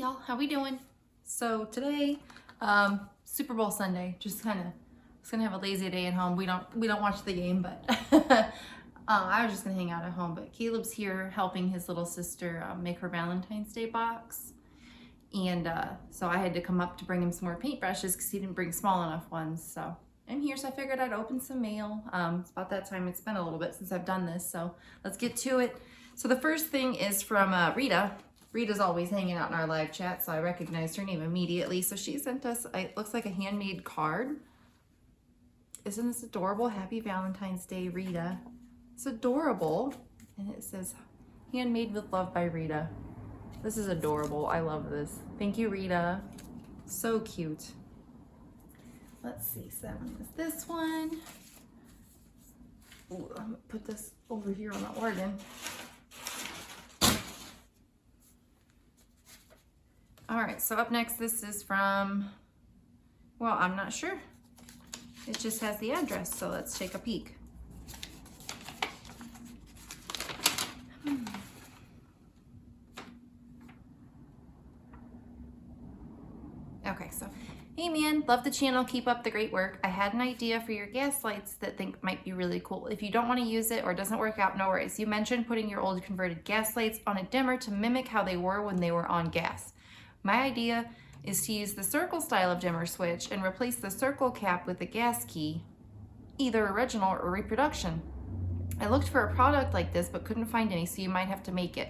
y'all, how we doing? So today, Super Bowl Sunday, just gonna have a lazy day at home. We don't watch the game, but I was just gonna hang out at home. But Caleb's here helping his little sister make her Valentine's Day box, and so I had to come up to bring him some more paintbrushes because he didn't bring small enough ones. So I'm here, so I figured I'd open some mail. It's about that time. It's been a little bit since I've done this, so let's get to it. So the first thing is from Rita. Rita's always hanging out in our live chat, so I recognized her name immediately. So she sent us, it looks like a handmade card. Isn't this adorable? Happy Valentine's Day, Rita. It's adorable. And it says, handmade with love by Rita. This is adorable. I love this. Thank you, Rita. So cute. Let's see, 7 is this one. Ooh, I'm gonna put this over here on the organ. All right, so up next, this is from, well, I'm not sure. It just has the address, so let's take a peek. Okay, so, hey man, love the channel, keep up the great work. I had an idea for your gas lights that I think might be really cool. If you don't want to use it or it doesn't work out, no worries. You mentioned putting your old converted gas lights on a dimmer to mimic how they were when they were on gas. My idea is to use the circle style of dimmer switch and replace the circle cap with the gas key, either original or reproduction. I looked for a product like this but couldn't find any, so you might have to make it.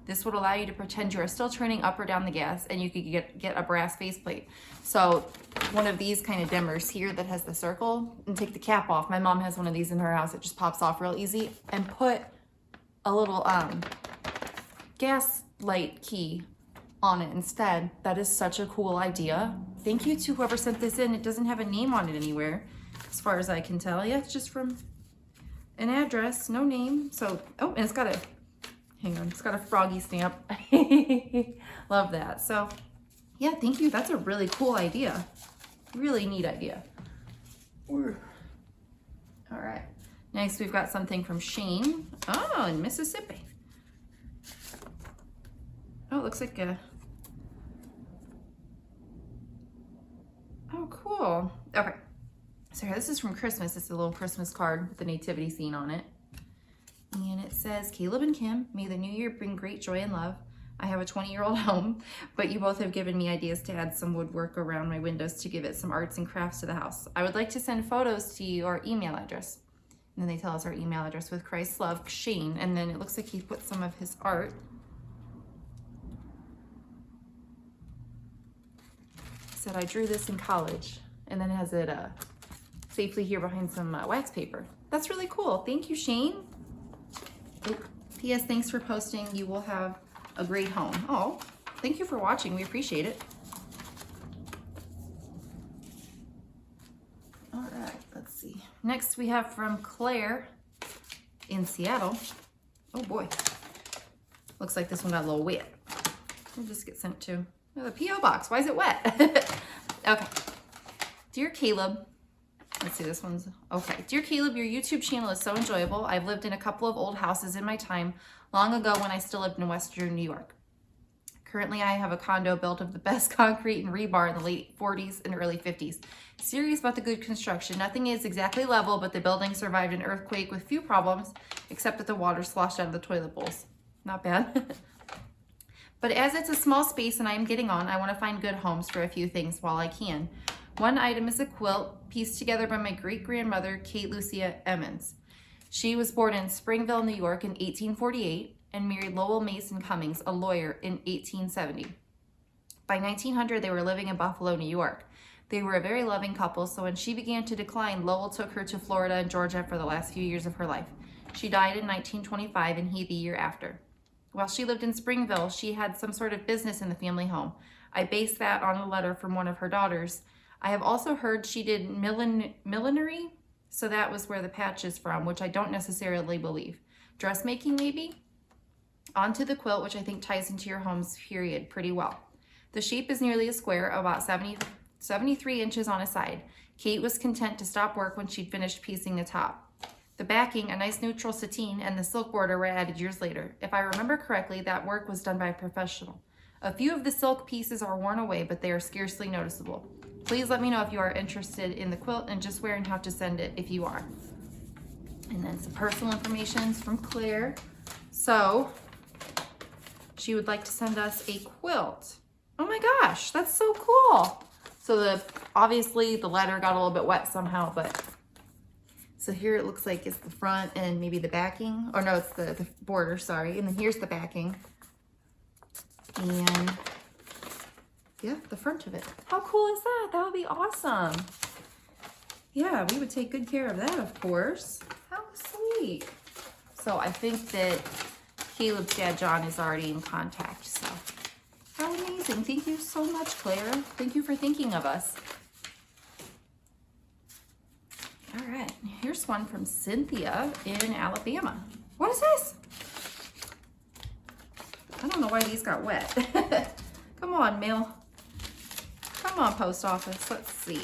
This would allow you to pretend you are still turning up or down the gas, and you could get a brass faceplate. So one of these kind of dimmers here that has the circle, and take the cap off. My mom has one of these in her house. It just pops off real easy, and put a little gas light key on it instead. That is such a cool idea. Thank you to whoever sent this in. It doesn't have a name on it anywhere, as far as I can tell. Yeah, it's just from an address, no name. So, oh, and it's got a, hang on, it's got a froggy stamp. Love that. So, yeah, thank you. That's a really cool idea. Really neat idea. All right. Next, we've got something from Shane. Oh, in Mississippi. Oh, it looks like a, oh, cool. Okay. So here, this is from Christmas. It's a little Christmas card with the nativity scene on it. And it says, Caleb and Kim, may the new year bring great joy and love. I have a 20-year-old home, but you both have given me ideas to add some woodwork around my windows to give it some arts and crafts to the house. I would like to send photos to you or email address. And then they tell us our email address with Christ's love, Shane. And then it looks like he put some of his art. Said I drew this in college, and then it has it safely here behind some wax paper. That's really cool. Thank you, Shane. Oh, P.S. Thanks for posting. You will have a great home. Oh, thank you for watching. We appreciate it. All right, let's see. Next we have from Claire in Seattle. Oh boy. Looks like this one got a little wet. We'll just get sent to the P.O. box. Why is it wet? Okay. Dear Caleb, let's see, this one's, okay. Dear Caleb, your YouTube channel is so enjoyable. I've lived in a couple of old houses in my time, long ago when I still lived in Western New York. Currently, I have a condo built of the best concrete and rebar in the late 40s and early 50s. Serious about the good construction. Nothing is exactly level, but the building survived an earthquake with few problems, except that the water sloshed out of the toilet bowls. Not bad. But as it's a small space and I am getting on, I want to find good homes for a few things while I can. One item is a quilt pieced together by my great-grandmother, Kate Lucia Emmons. She was born in Springville, New York in 1848 and married Lowell Mason Cummings, a lawyer, in 1870. By 1900, they were living in Buffalo, New York. They were a very loving couple, so when she began to decline, Lowell took her to Florida and Georgia for the last few years of her life. She died in 1925 and he the year after. While she lived in Springville, she had some sort of business in the family home. I based that on a letter from one of her daughters. I have also heard she did millinery, so that was where the patch is from, which I don't necessarily believe. Dressmaking, maybe? Onto the quilt, which I think ties into your home's period pretty well. The shape is nearly a square, about 73 inches on a side. Kate was content to stop work when she'd finished piecing the top. The backing, a nice neutral sateen, and the silk border were added years later. If I remember correctly, that work was done by a professional. A few of the silk pieces are worn away, but they are scarcely noticeable. Please let me know if you are interested in the quilt and just where and how to send it if you are. And then some personal information from Claire. So she would like to send us a quilt. Oh my gosh, that's so cool. So obviously the letter got a little bit wet somehow, but so here it looks like it's the front and maybe the backing. Or no, it's the border, sorry. And then here's the backing. And yeah, the front of it. How cool is that? That would be awesome. Yeah, we would take good care of that, of course. How sweet. So I think that Caleb's dad, John, is already in contact. So how amazing. Thank you so much, Claire. Thank you for thinking of us. All right, here's one from Cynthia in Alabama. What is this? I don't know why these got wet. Come on, mail. Come on, post office. Let's see.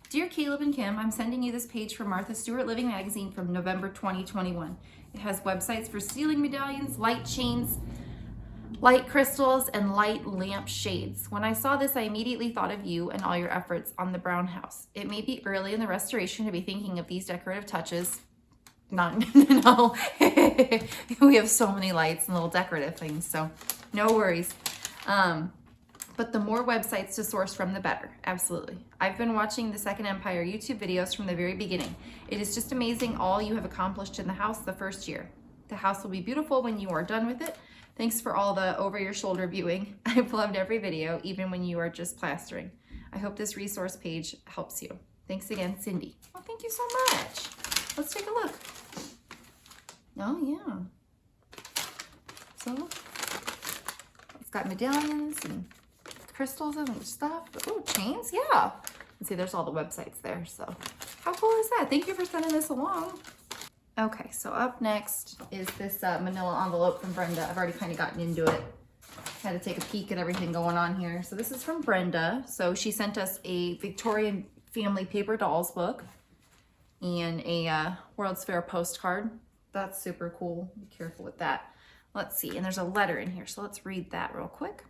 Dear Caleb and Kim, I'm sending you this page from Martha Stewart Living Magazine from November 2021. It has websites for ceiling medallions, light chains, light crystals, and light lamp shades. When I saw this, I immediately thought of you and all your efforts on the Brown house. It may be early in the restoration to be thinking of these decorative touches. No. We have so many lights and little decorative things, so no worries. But the more websites to source from, the better. Absolutely. I've been watching the Second Empire YouTube videos from the very beginning. It is just amazing all you have accomplished in the house the first year. The house will be beautiful when you are done with it. Thanks for all the over-your-shoulder viewing. I've loved every video, even when you are just plastering. I hope this resource page helps you. Thanks again, Cindy. Oh, thank you so much. Let's take a look. Oh, yeah. So, it's got medallions and crystals and stuff. Oh, chains, yeah. And see, there's all the websites there, so how cool is that? Thank you for sending this along. Okay, so up next is this manila envelope from Brenda. I've already kind of gotten into it. Had to take a peek at everything going on here. So this is from Brenda. So she sent us a Victorian family paper dolls book and a World's Fair postcard. That's super cool. Be careful with that. Let's see, and there's a letter in here, so let's read that real quick.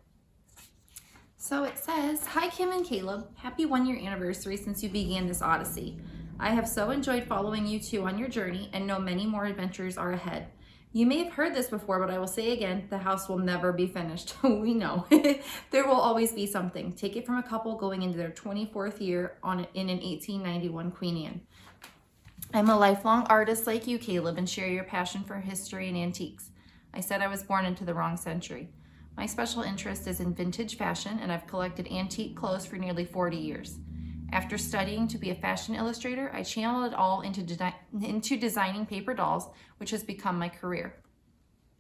So it says, Hi Kim and Caleb, happy 1-year anniversary since you began this odyssey. I have so enjoyed following you two on your journey and know many more adventures are ahead. You may have heard this before, but I will say again, the house will never be finished. We know. There will always be something. Take it from a couple going into their 24th year in an 1891 Queen Anne. I'm a lifelong artist like you, Caleb, and share your passion for history and antiques. I said I was born into the wrong century. My special interest is in vintage fashion, and I've collected antique clothes for nearly 40 years. After studying to be a fashion illustrator, I channeled it all into designing paper dolls, which has become my career.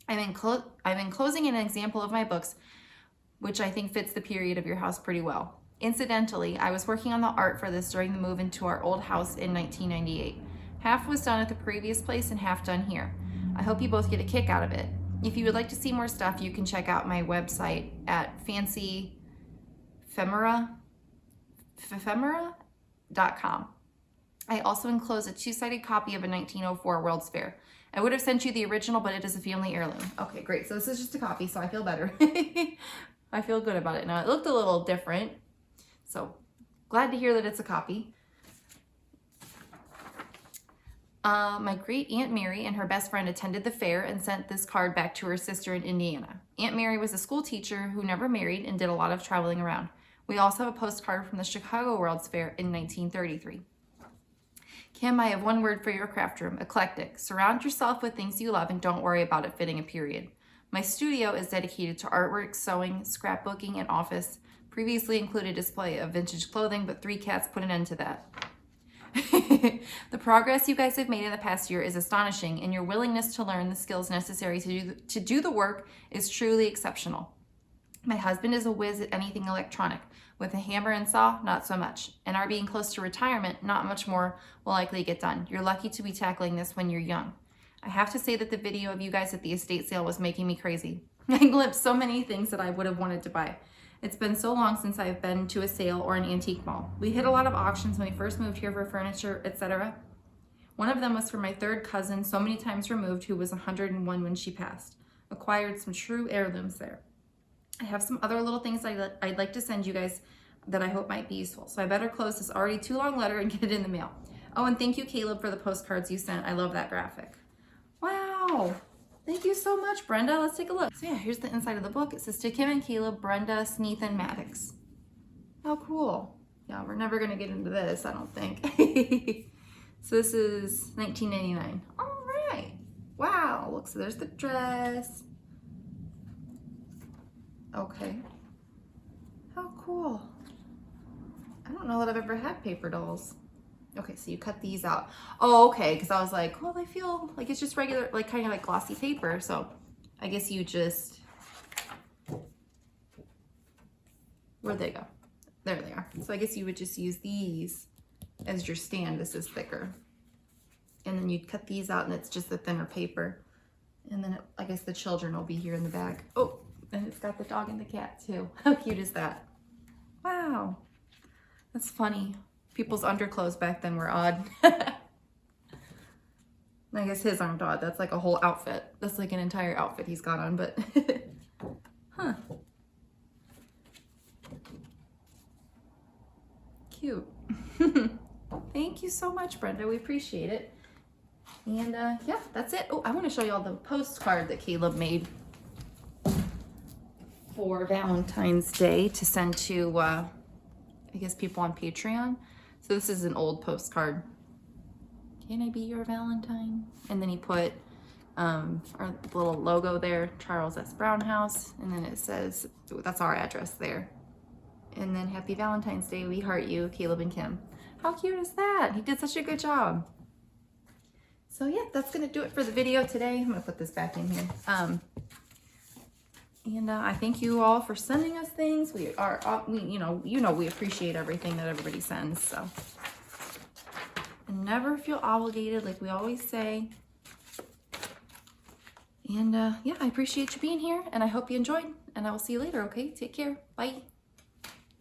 I'm enclosing an example of my books, which I think fits the period of your house pretty well. Incidentally, I was working on the art for this during the move into our old house in 1998. Half was done at the previous place and half done here. I hope you both get a kick out of it. If you would like to see more stuff, you can check out my website at fancyfemera.com. I also enclose a 2-sided copy of a 1904 World's Fair. I would have sent you the original, but it is a family heirloom. Okay, great. So this is just a copy, so I feel better. I feel good about it now. It looked a little different, so glad to hear that it's a copy. My great Aunt Mary and her best friend attended the fair and sent this card back to her sister in Indiana. Aunt Mary was a school teacher who never married and did a lot of traveling around. We also have a postcard from the Chicago World's Fair in 1933. Kim, I have one word for your craft room, eclectic. Surround yourself with things you love and don't worry about it fitting a period. My studio is dedicated to artwork, sewing, scrapbooking, and office. Previously included a display of vintage clothing, but 3 cats put an end to that. The progress you guys have made in the past year is astonishing, and your willingness to learn the skills necessary to do the work is truly exceptional. My husband is a whiz at anything electronic. With a hammer and saw, not so much. And our being close to retirement, not much more will likely get done. You're lucky to be tackling this when you're young. I have to say that the video of you guys at the estate sale was making me crazy. I glimpsed so many things that I would have wanted to buy. It's been so long since I've been to a sale or an antique mall. We hit a lot of auctions when we first moved here for furniture, etc. One of them was for my 3rd cousin, so many times removed, who was 101 when she passed. acquired some true heirlooms there. I have some other little things I'd like to send you guys that I hope might be useful. So I better close this already too long letter and get it in the mail. Oh, and thank you, Caleb, for the postcards you sent. I love that graphic. Wow. Thank you so much, Brenda. Let's take a look. So yeah, here's the inside of the book. It says to Kim and Caleb, Brenda, Sneath, and Maddox. How cool. Yeah, we're never going to get into this, I don't think. So this is $19.99. All right. Wow. Look, so there's the dress. Okay. How cool. I don't know that I've ever had paper dolls. Okay, so you cut these out. Oh, okay, because I was like, well, they feel like it's just regular, like kind of like glossy paper. So I guess you just, where'd they go? There they are. So I guess you would just use these as your stand. This is thicker. And then you'd cut these out and it's just the thinner paper. And then I guess the children will be here in the back. Oh, and it's got the dog and the cat too. How cute is that? Wow. That's funny. People's underclothes back then were odd. I guess his aren't odd. That's like a whole outfit. That's like an entire outfit he's got on, but huh. Cute. Thank you so much, Brenda. We appreciate it. And yeah, that's it. Oh, I want to show you all the postcard that Caleb made for Valentine's Day to send to, I guess, people on Patreon. So this is an old postcard. Can I be your Valentine? And then he put our little logo there, Charles S. Brown House. And then it says, that's our address there. And then Happy Valentine's Day, we heart you, Caleb and Kim. How cute is that? He did such a good job. So yeah, that's gonna do it for the video today. I'm gonna put this back in here. And I thank you all for sending us things. We we appreciate everything that everybody sends. So, and never feel obligated, like we always say. And yeah, I appreciate you being here, and I hope you enjoyed. And I will see you later. Okay, take care. Bye.